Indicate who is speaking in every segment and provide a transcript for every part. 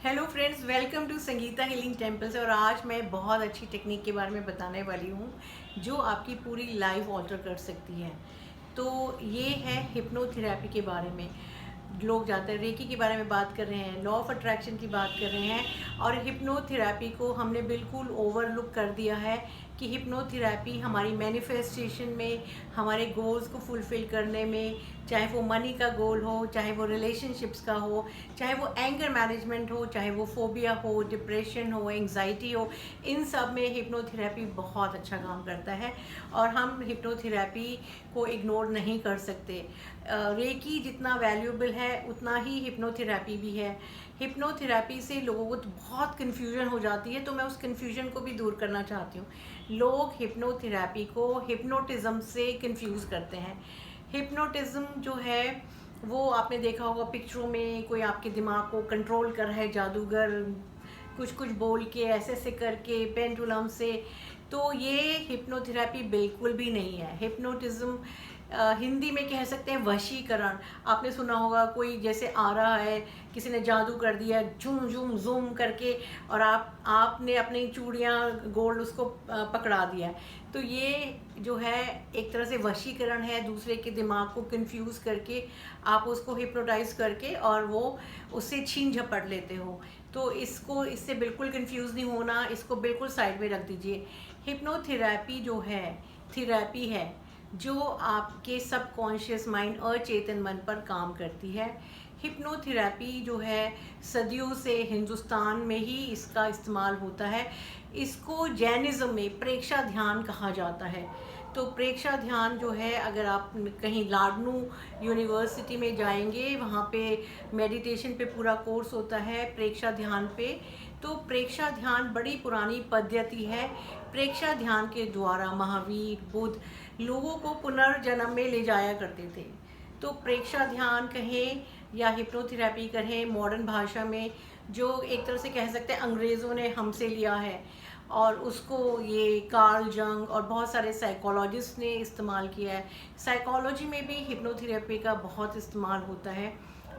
Speaker 1: Hello friends, welcome to Sangeeta healing temples. और आज मैं बहुत अच्छी टेक्निक के बारे में बताने वाली हूँ जो आपकी पूरी लाइफ ऑल्टर कर सकती है। तो ये है हिप्नोथेरेपी के बारे में। लोग ज़्यादातर रेकी के बारे में बात कर रहे हैं, लॉ ऑफ अट्रैक्शन की बात कर रहे हैं, और हिप्नोथेरेपी को हमने बिल्कुल ओवरलुक कर दिया है कि हिप्नोथेरेपी हमारी मैनिफेस्टेशन में, हमारे गोल्स को फुलफ़िल करने में, चाहे वो मनी का गोल हो, चाहे वो रिलेशनशिप्स का हो, चाहे वो एंगर मैनेजमेंट हो, चाहे वो फोबिया हो, डिप्रेशन हो, एंग्जाइटी हो, इन सब में हिप्नोथेरेपी बहुत अच्छा काम करता है और हम हिप्नोथेरेपी को इग्नोर नहीं कर सकते। रेकी जितना वैल्यूएबल है उतना ही हिप्नोथेरेपी भी है। हिप्नोथेरेपी से लोगों को तो बहुत कन्फ्यूजन हो जाती है, तो मैं उस कन्फ्यूजन को भी दूर करना चाहती हूँ। लोग हिप्नोथेरेपी को हिप्नोटिज़म से कंफ्यूज करते हैं। हिप्नोटिज़म जो है वो आपने देखा होगा पिक्चरों में, कोई आपके दिमाग को कंट्रोल कर रहा है, जादूगर कुछ कुछ बोल के, ऐसे ऐसे करके, पेंडुलम से। तो ये हिप्नोथेरेपी बिल्कुल भी नहीं है। हिप्नोटिज्म हिंदी में कह सकते हैं वशीकरण। आपने सुना होगा कोई जैसे आ रहा है, किसी ने जादू कर दिया झूम झूम जूम करके, और आपने अपनी चूड़ियाँ गोल्ड उसको पकड़ा दिया। तो ये जो है एक तरह से वशीकरण है, दूसरे के दिमाग को कंफ्यूज करके आप उसको हिप्नोटाइज करके और वो उससे छीन झपट लेते हो। तो इससे बिल्कुल कंफ्यूज नहीं होना, इसको बिल्कुल साइड में रख दीजिए। हिप्नोथेरेपी जो है थेरेपी है जो आपके सबकॉन्शियस माइंड, अचेतन मन पर काम करती है। हिप्नोथेरेपी जो है सदियों से हिंदुस्तान में ही इसका इस्तेमाल होता है। इसको जैनिज़्म में प्रेक्षा ध्यान कहा जाता है। तो प्रेक्षा ध्यान जो है, अगर आप कहीं लाडनू यूनिवर्सिटी में जाएंगे, वहाँ पे मेडिटेशन पे पूरा कोर्स होता है प्रेक्षा ध्यान पे। तो प्रेक्षा ध्यान बड़ी पुरानी पद्धति है। प्रेक्षा ध्यान के द्वारा महावीर, बुद्ध लोगों को पुनर्जन्म में ले जाया करते थे। तो प्रेक्षा ध्यान कहें या हिप्नोथेरेपी कहें मॉडर्न भाषा में, जो एक तरह से कह सकते हैं अंग्रेज़ों ने हमसे लिया है, और उसको ये कार्ल जंग और बहुत सारे साइकोलॉजिस्ट ने इस्तेमाल किया है। साइकोलॉजी में भी हिप्नोथेरेपी का बहुत इस्तेमाल होता है।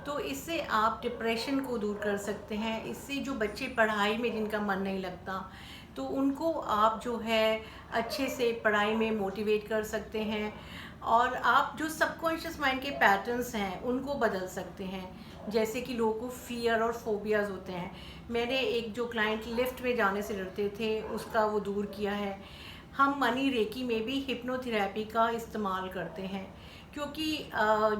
Speaker 1: तो इससे आप डिप्रेशन को दूर कर सकते हैं। इससे जो बच्चे पढ़ाई में जिनका मन नहीं लगता, तो उनको आप जो है अच्छे से पढ़ाई में मोटिवेट कर सकते हैं, और आप जो सबकॉन्शियस माइंड के पैटर्न्स हैं उनको बदल सकते हैं। जैसे कि लोगों को फियर और फोबियाज़ होते हैं। मैंने एक जो क्लाइंट लिफ्ट में जाने से डरते थे, उसका वो दूर किया है। हम मनी रेकी में भी हिप्नोथेरेपी का इस्तेमाल करते हैं, क्योंकि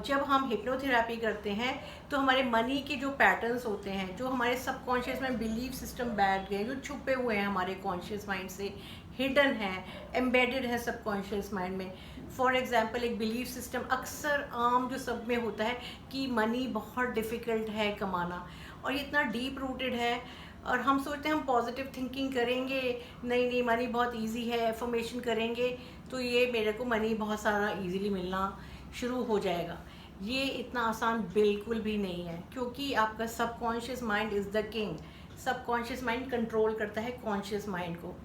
Speaker 1: जब हम हिप्नोथेरेपी करते हैं तो हमारे मनी के जो पैटर्न्स होते हैं, जो हमारे सबकॉन्शियस में बिलीफ सिस्टम बैठ गए, जो छुपे हुए हैं हमारे कॉन्शियस माइंड से, हिडन है, एम्बेडेड है सबकॉन्शियस माइंड में। फॉर एग्जांपल, एक बिलीफ सिस्टम अक्सर आम जो सब में होता है कि मनी बहुत डिफ़िकल्ट है कमाना, और ये इतना डीप रूटेड है। और हम सोचते हैं हम पॉजिटिव थिंकिंग करेंगे, नहीं नहीं मनी बहुत इजी है, एफर्मेशन करेंगे तो ये मेरे को मनी बहुत सारा इजीली मिलना शुरू हो जाएगा। ये इतना आसान बिल्कुल भी नहीं है, क्योंकि आपका subconscious mind is the king. Subconscious mind control करता है कॉन्शियस माइंड को।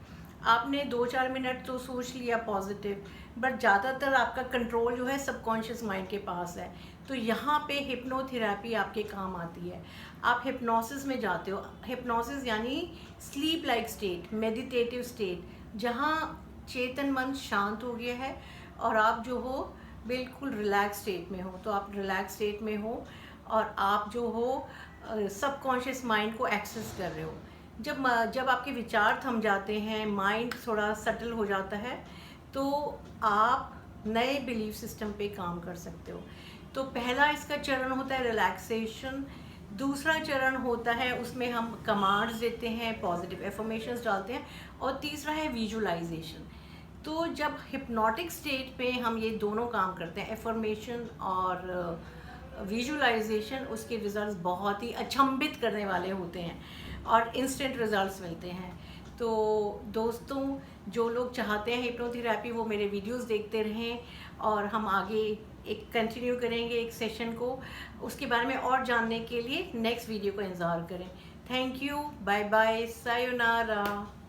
Speaker 1: आपने 2-4 मिनट तो सोच लिया पॉजिटिव, बट ज़्यादातर आपका कंट्रोल जो है सबकॉन्शियस माइंड के पास है। तो यहाँ पे हिप्नोथेरेपी आपके काम आती है। आप हिप्नोसिस में जाते हो। हिप्नोसिस यानी sleep like state, meditative state, जहाँ चेतन मन शांत हो गया है और आप जो हो बिल्कुल रिलैक्स स्टेट में हो। तो आप रिलैक्स स्टेट में हो और आप जो हो सबकॉन्शियस माइंड को एक्सेस कर रहे हो। जब आपके विचार थम जाते हैं, माइंड थोड़ा सेटल हो जाता है, तो आप नए बिलीफ सिस्टम पे काम कर सकते हो। तो पहला इसका चरण होता है रिलैक्सेशन। दूसरा चरण होता है उसमें हम कमांड्स देते हैं, पॉजिटिव एफर्मेशंस डालते हैं, और तीसरा है विजुअलाइजेशन। तो जब हिप्नोटिक स्टेट पे हम ये दोनों काम करते हैं, एफर्मेशन और विजुअलाइजेशन, उसके रिजल्ट्स बहुत ही अचंभित करने वाले होते हैं और इंस्टेंट रिजल्ट्स मिलते हैं। तो दोस्तों, जो लोग चाहते हैं हिप्नोथेरेपी, वो मेरे वीडियोस देखते रहें, और हम आगे एक कंटिन्यू करेंगे एक सेशन को। उसके बारे में और जानने के लिए नेक्स्ट वीडियो का इंतज़ार करें। Thank you, bye bye, sayonara.